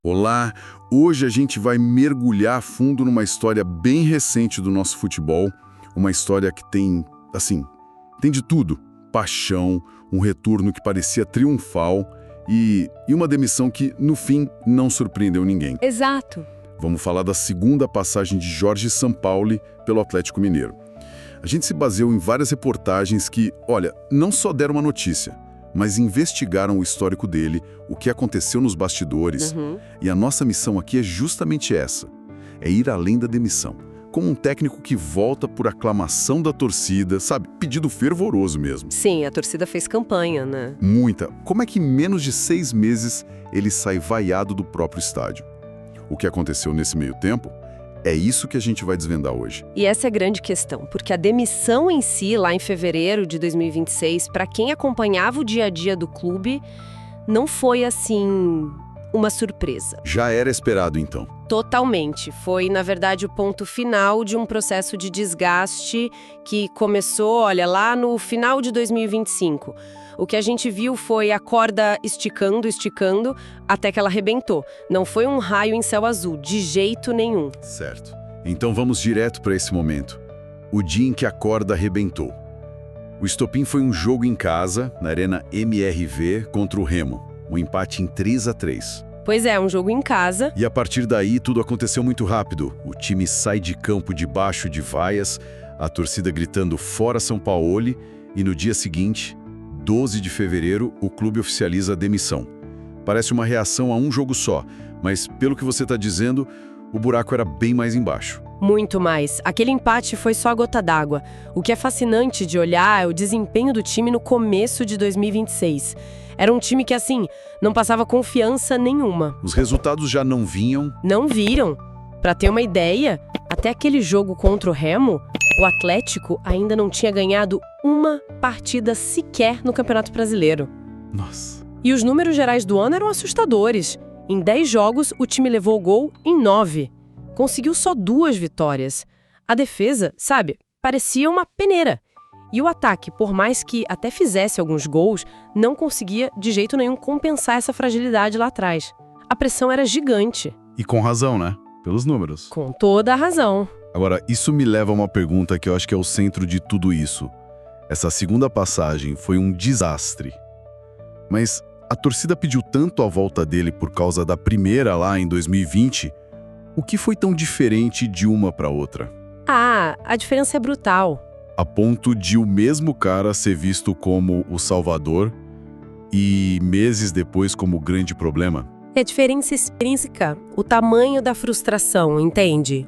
Olá, hoje a gente vai mergulhar a fundo numa história bem recente do nosso futebol, uma história que tem, tem de tudo. Paixão, um retorno que parecia triunfal e uma demissão que, no fim, não surpreendeu ninguém. Exato. Vamos falar da segunda passagem de Jorge Sampaoli pelo Atlético Mineiro. A gente se baseou em várias reportagens que, olha, não só deram uma notícia, mas investigaram o histórico dele, o que aconteceu nos bastidores. E a nossa missão aqui é justamente essa, é ir além da demissão. Como um técnico que volta por aclamação da torcida, sabe? Pedido fervoroso mesmo. Sim, a torcida fez campanha, né? Muita. Como é que em menos de 6 meses ele sai vaiado do próprio estádio? O que aconteceu nesse meio tempo? É isso que a gente vai desvendar hoje. E essa é a grande questão, porque a demissão em si, lá em fevereiro de 2026, para quem acompanhava o dia a dia do clube, não foi, uma surpresa. Já era esperado, então. Totalmente. Foi, na verdade, o ponto final de um processo de desgaste que começou, lá no final de 2025. O que a gente viu foi a corda esticando, até que ela arrebentou. Não foi um raio em céu azul, de jeito nenhum. Certo. Então vamos direto para esse momento. O dia em que a corda arrebentou. O estopim foi um jogo em casa, na Arena MRV, contra o Remo. Um empate em 3-3. Pois é, um jogo em casa. E a partir daí tudo aconteceu muito rápido. O time sai de campo debaixo de vaias, a torcida gritando fora Sampaoli, e no dia seguinte, 12 de fevereiro, o clube oficializa a demissão. Parece uma reação a um jogo só, mas pelo que você está dizendo, o buraco era bem mais embaixo. Muito mais. Aquele empate foi só a gota d'água. O que é fascinante de olhar é o desempenho do time no começo de 2026. Era um time que, não passava confiança nenhuma. Os resultados já não vinham? Não viram. Pra ter uma ideia, até aquele jogo contra o Remo, o Atlético ainda não tinha ganhado uma partida sequer no Campeonato Brasileiro. Nossa. E os números gerais do ano eram assustadores. Em 10 jogos, o time levou o gol em 9. Conseguiu só 2 vitórias. A defesa, parecia uma peneira. E o ataque, por mais que até fizesse alguns gols, não conseguia de jeito nenhum compensar essa fragilidade lá atrás. A pressão era gigante. E com razão, né? Pelos números. Com toda a razão. Agora, isso me leva a uma pergunta que eu acho que é o centro de tudo isso. Essa segunda passagem foi um desastre. Mas a torcida pediu tanto a volta dele por causa da primeira lá em 2020. O que foi tão diferente de uma para outra? A diferença é brutal. A ponto de o mesmo cara ser visto como o salvador e meses depois como o grande problema? É a diferença extrínseca, o tamanho da frustração, entende?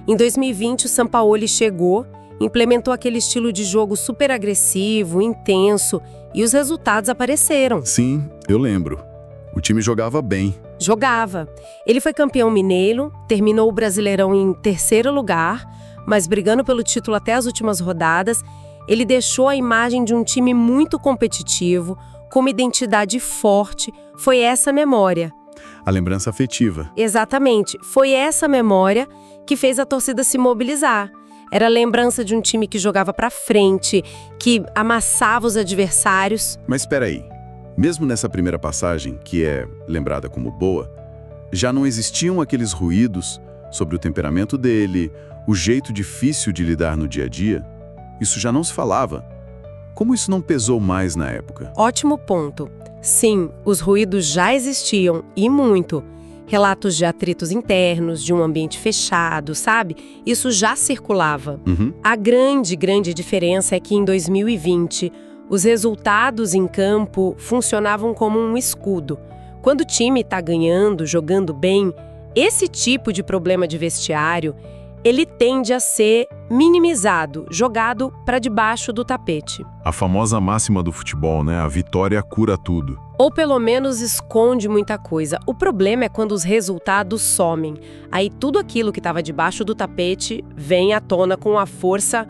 Em 2020, o Sampaoli chegou, implementou aquele estilo de jogo super agressivo, intenso, e os resultados apareceram. Sim, eu lembro. O time jogava bem. Jogava. Ele foi campeão mineiro, terminou o Brasileirão em 3º lugar, mas brigando pelo título até as últimas rodadas, ele deixou a imagem de um time muito competitivo, com uma identidade forte. Foi essa memória. A lembrança afetiva. Exatamente. Foi essa memória que fez a torcida se mobilizar. Era a lembrança de um time que jogava pra frente, que amassava os adversários. Mas espera aí. Mesmo nessa primeira passagem, que é lembrada como boa, já não existiam aqueles ruídos sobre o temperamento dele, o jeito difícil de lidar no dia a dia? Isso já não se falava. Como isso não pesou mais na época? Ótimo ponto. Sim, os ruídos já existiam, e muito. Relatos de atritos internos, de um ambiente fechado, Isso já circulava. A grande diferença é que em 2020, os resultados em campo funcionavam como um escudo. Quando o time está ganhando, jogando bem, esse tipo de problema de vestiário, ele tende a ser minimizado, jogado para debaixo do tapete. A famosa máxima do futebol, né? A vitória cura tudo. Ou pelo menos esconde muita coisa. O problema é quando os resultados somem. Aí tudo aquilo que estava debaixo do tapete vem à tona com uma força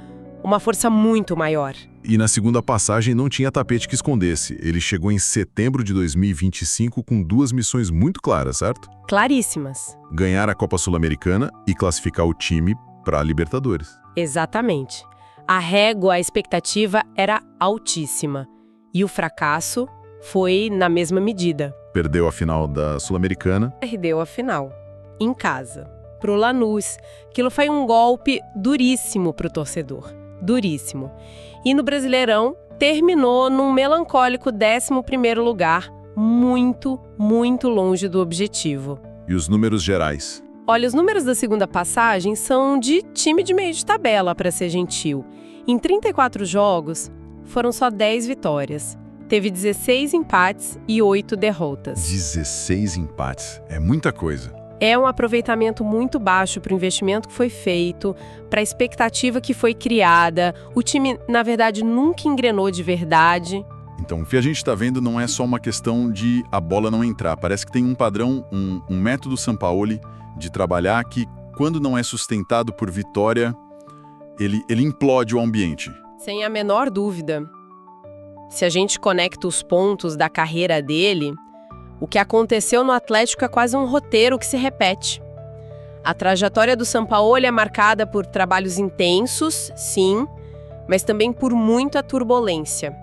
muito maior. E na segunda passagem não tinha tapete que escondesse. Ele chegou em setembro de 2025 com 2 missões muito claras, certo? Claríssimas. Ganhar a Copa Sul-Americana e classificar o time para a Libertadores. Exatamente. A régua, a expectativa era altíssima. E o fracasso foi na mesma medida. Perdeu a final da Sul-Americana. Perdeu a final, em casa, pro Lanús. Aquilo foi um golpe duríssimo pro torcedor, duríssimo. E no Brasileirão, terminou num melancólico 11º lugar, muito, muito longe do objetivo. E os números gerais? Olha, os números da segunda passagem são de time de meio de tabela, para ser gentil. Em 34 jogos, foram só 10 vitórias. Teve 16 empates e 8 derrotas. 16 empates. É muita coisa. É um aproveitamento muito baixo para o investimento que foi feito, para a expectativa que foi criada. O time, na verdade, nunca engrenou de verdade. Então, o que a gente está vendo não é só uma questão de a bola não entrar. Parece que tem um padrão, um método Sampaoli de trabalhar que, quando não é sustentado por vitória, ele implode o ambiente. Sem a menor dúvida. Se a gente conecta os pontos da carreira dele, o que aconteceu no Atlético é quase um roteiro que se repete. A trajetória do Sampaoli é marcada por trabalhos intensos, sim, mas também por muita turbulência.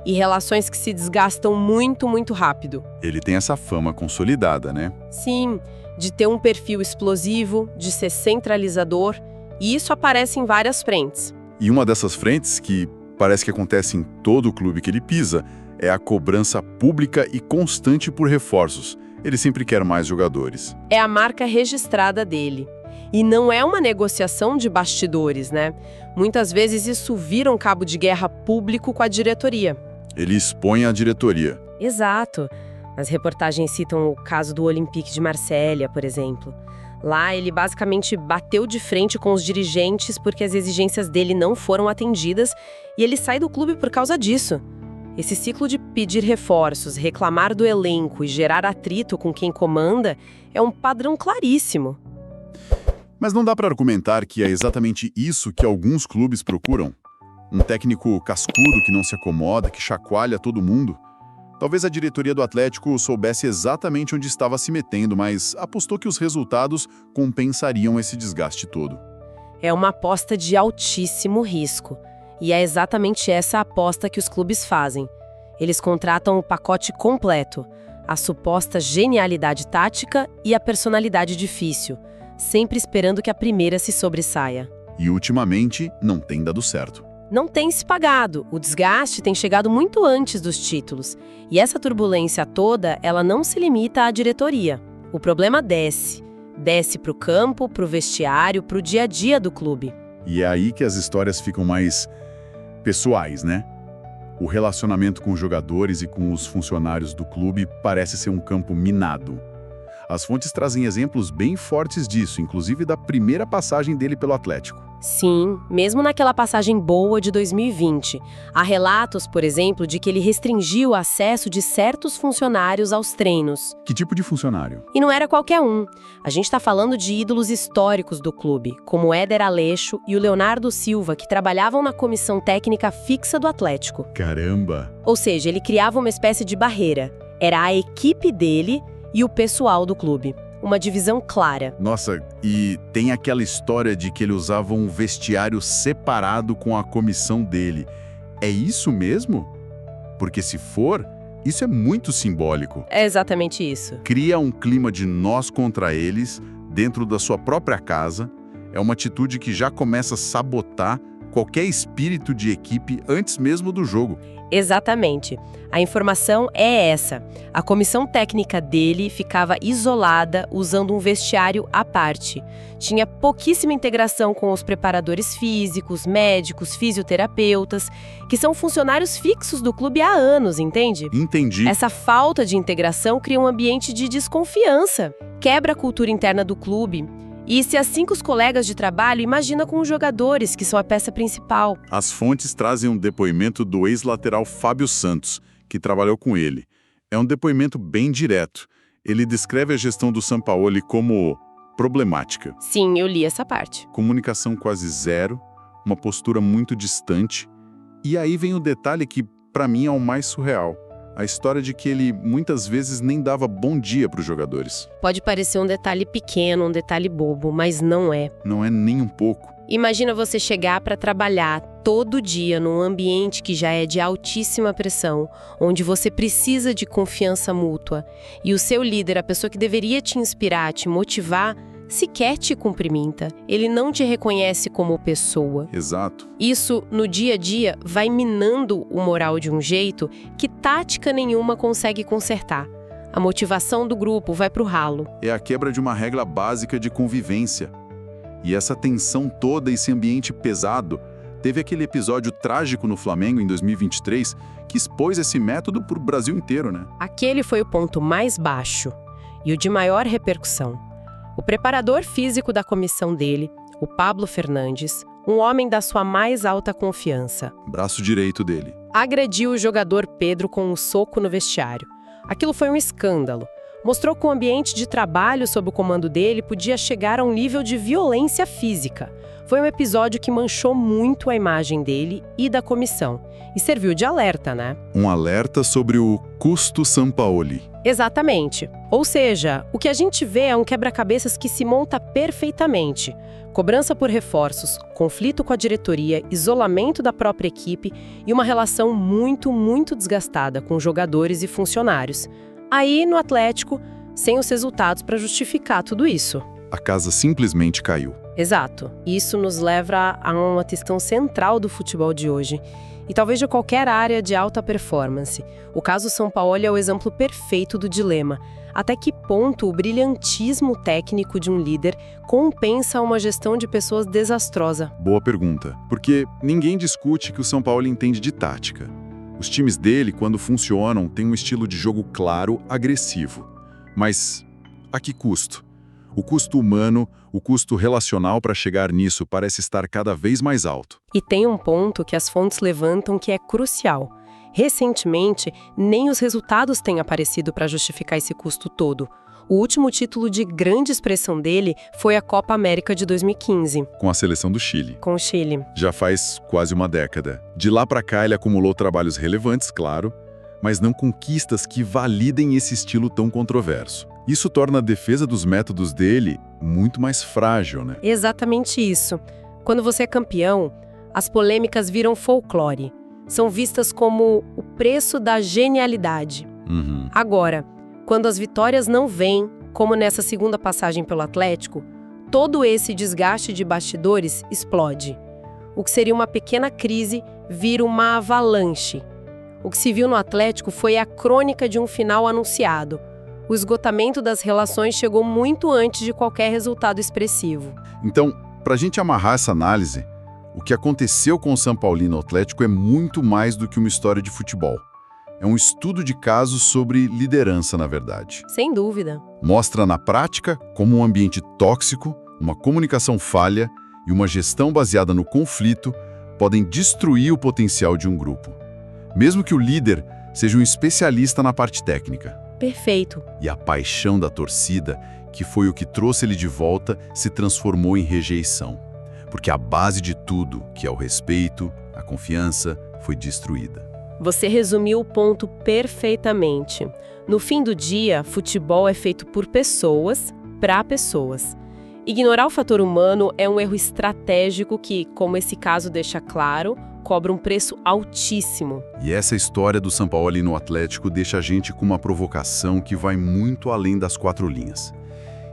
E relações que se desgastam muito, muito rápido. Ele tem essa fama consolidada, né? Sim, de ter um perfil explosivo, de ser centralizador, e isso aparece em várias frentes. E uma dessas frentes, que parece que acontece em todo o clube que ele pisa, é a cobrança pública e constante por reforços. Ele sempre quer mais jogadores. É a marca registrada dele. E não é uma negociação de bastidores, né? Muitas vezes isso vira um cabo de guerra público com a diretoria. Ele expõe a diretoria. Exato. As reportagens citam o caso do Olympique de Marselha, por exemplo. Lá, ele basicamente bateu de frente com os dirigentes porque as exigências dele não foram atendidas e ele sai do clube por causa disso. Esse ciclo de pedir reforços, reclamar do elenco e gerar atrito com quem comanda é um padrão claríssimo. Mas não dá para argumentar que é exatamente isso que alguns clubes procuram? Um técnico cascudo que não se acomoda, que chacoalha todo mundo? Talvez a diretoria do Atlético soubesse exatamente onde estava se metendo, mas apostou que os resultados compensariam esse desgaste todo. É uma aposta de altíssimo risco. E é exatamente essa aposta que os clubes fazem. Eles contratam o pacote completo, a suposta genialidade tática e a personalidade difícil, sempre esperando que a primeira se sobressaia. E ultimamente não tem dado certo. Não tem se pagado, o desgaste tem chegado muito antes dos títulos. E essa turbulência toda, ela não se limita à diretoria. O problema desce para o campo, para o vestiário, para o dia a dia do clube. E é aí que as histórias ficam mais pessoais, né? O relacionamento com os jogadores e com os funcionários do clube parece ser um campo minado. As fontes trazem exemplos bem fortes disso, inclusive da primeira passagem dele pelo Atlético. Sim, mesmo naquela passagem boa de 2020. Há relatos, por exemplo, de que ele restringiu o acesso de certos funcionários aos treinos. Que tipo de funcionário? E não era qualquer um. A gente está falando de ídolos históricos do clube, como o Éder Aleixo e o Leonardo Silva, que trabalhavam na comissão técnica fixa do Atlético. Caramba! Ou seja, ele criava uma espécie de barreira. Era a equipe dele e o pessoal do clube. Uma divisão clara. Nossa, e tem aquela história de que ele usava um vestiário separado com a comissão dele. É isso mesmo? Porque se for, isso é muito simbólico. É exatamente isso. Cria um clima de nós contra eles dentro da sua própria casa. É uma atitude que já começa a sabotar qualquer espírito de equipe antes mesmo do jogo. Exatamente. A informação é essa. A comissão técnica dele ficava isolada usando um vestiário à parte. Tinha pouquíssima integração com os preparadores físicos, médicos, fisioterapeutas, que são funcionários fixos do clube há anos, entende? Entendi. Essa falta de integração cria um ambiente de desconfiança, quebra a cultura interna do clube. E se assim com os colegas de trabalho, imagina com os jogadores, que são a peça principal. As fontes trazem um depoimento do ex-lateral Fábio Santos, que trabalhou com ele. É um depoimento bem direto. Ele descreve a gestão do Sampaoli como problemática. Sim, eu li essa parte. Comunicação quase zero, uma postura muito distante. E aí vem o detalhe que, para mim, é o mais surreal. A história de que ele muitas vezes nem dava bom dia para os jogadores. Pode parecer um detalhe pequeno, um detalhe bobo, mas não é. Não é nem um pouco. Imagina você chegar para trabalhar todo dia num ambiente que já é de altíssima pressão, onde você precisa de confiança mútua, e o seu líder, a pessoa que deveria te inspirar, te motivar, sequer te cumprimenta, ele não te reconhece como pessoa. Exato. Isso, no dia a dia, vai minando o moral de um jeito que tática nenhuma consegue consertar. A motivação do grupo vai pro ralo. É a quebra de uma regra básica de convivência. E essa tensão toda, esse ambiente pesado, teve aquele episódio trágico no Flamengo em 2023 que expôs esse método pro Brasil inteiro, né? Aquele foi o ponto mais baixo e o de maior repercussão. O preparador físico da comissão dele, o Pablo Fernandes, um homem da sua mais alta confiança, Braço direito dele. agrediu o jogador Pedro com um soco no vestiário. Aquilo foi um escândalo. Mostrou que o ambiente de trabalho sob o comando dele podia chegar a um nível de violência física. Foi um episódio que manchou muito a imagem dele e da comissão. E serviu de alerta, né? Um alerta sobre o custo Sampaoli. Exatamente. Ou seja, o que a gente vê é um quebra-cabeças que se monta perfeitamente. Cobrança por reforços, conflito com a diretoria, isolamento da própria equipe e uma relação muito desgastada com jogadores e funcionários. Aí, no Atlético, sem os resultados para justificar tudo isso. A casa simplesmente caiu. Exato. Isso nos leva a uma questão central do futebol de hoje. E talvez de qualquer área de alta performance. O caso Sampaoli é o exemplo perfeito do dilema. Até que ponto o brilhantismo técnico de um líder compensa uma gestão de pessoas desastrosa? Boa pergunta. Porque ninguém discute que o São Paulo entende de tática. Os times dele, quando funcionam, têm um estilo de jogo claro, agressivo. Mas a que custo? O custo humano, o custo relacional para chegar nisso parece estar cada vez mais alto. E tem um ponto que as fontes levantam que é crucial. Recentemente, nem os resultados têm aparecido para justificar esse custo todo. O último título de grande expressão dele foi a Copa América de 2015. Com a seleção do Chile. Com o Chile. Já faz quase uma década. De lá para cá ele acumulou trabalhos relevantes, claro, mas não conquistas que validem esse estilo tão controverso. Isso torna a defesa dos métodos dele muito mais frágil, né? Exatamente isso. Quando você é campeão, as polêmicas viram folclore. São vistas como o preço da genialidade. Agora, quando as vitórias não vêm, como nessa segunda passagem pelo Atlético, todo esse desgaste de bastidores explode. O que seria uma pequena crise vira uma avalanche. O que se viu no Atlético foi a crônica de um final anunciado. O esgotamento das relações chegou muito antes de qualquer resultado expressivo. Então, para a gente amarrar essa análise, o que aconteceu com o São Paulo no Atlético é muito mais do que uma história de futebol. É um estudo de casos sobre liderança, na verdade. Sem dúvida. Mostra na prática como um ambiente tóxico, uma comunicação falha e uma gestão baseada no conflito podem destruir o potencial de um grupo. Mesmo que o líder seja um especialista na parte técnica. Perfeito. E a paixão da torcida, que foi o que trouxe ele de volta, se transformou em rejeição. Porque a base de tudo, que é o respeito, a confiança, foi destruída. Você resumiu o ponto perfeitamente. No fim do dia, futebol é feito por pessoas, para pessoas. Ignorar o fator humano é um erro estratégico que, como esse caso deixa claro, cobra um preço altíssimo. E essa história do São Paulo no Atlético deixa a gente com uma provocação que vai muito além das quatro linhas.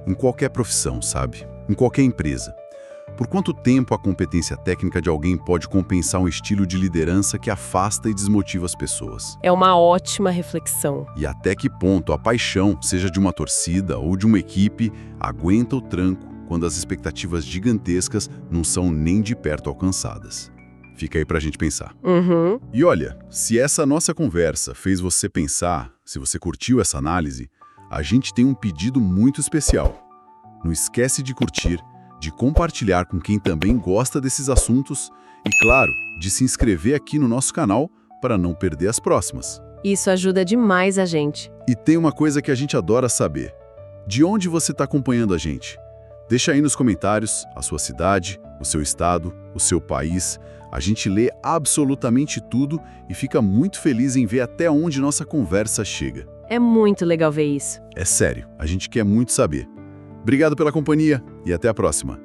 Em qualquer profissão, sabe? Em qualquer empresa. Por quanto tempo a competência técnica de alguém pode compensar um estilo de liderança que afasta e desmotiva as pessoas? É uma ótima reflexão. E até que ponto a paixão, seja de uma torcida ou de uma equipe, aguenta o tranco quando as expectativas gigantescas não são nem de perto alcançadas? Fica aí pra gente pensar. E olha, se essa nossa conversa fez você pensar, se você curtiu essa análise, a gente tem um pedido muito especial. Não esquece de curtir, de compartilhar com quem também gosta desses assuntos e, claro, de se inscrever aqui no nosso canal para não perder as próximas. Isso ajuda demais a gente. E tem uma coisa que a gente adora saber. De onde você está acompanhando a gente? Deixa aí nos comentários a sua cidade, o seu estado, o seu país. A gente lê absolutamente tudo e fica muito feliz em ver até onde nossa conversa chega. É muito legal ver isso. É sério, a gente quer muito saber. Obrigado pela companhia e até a próxima.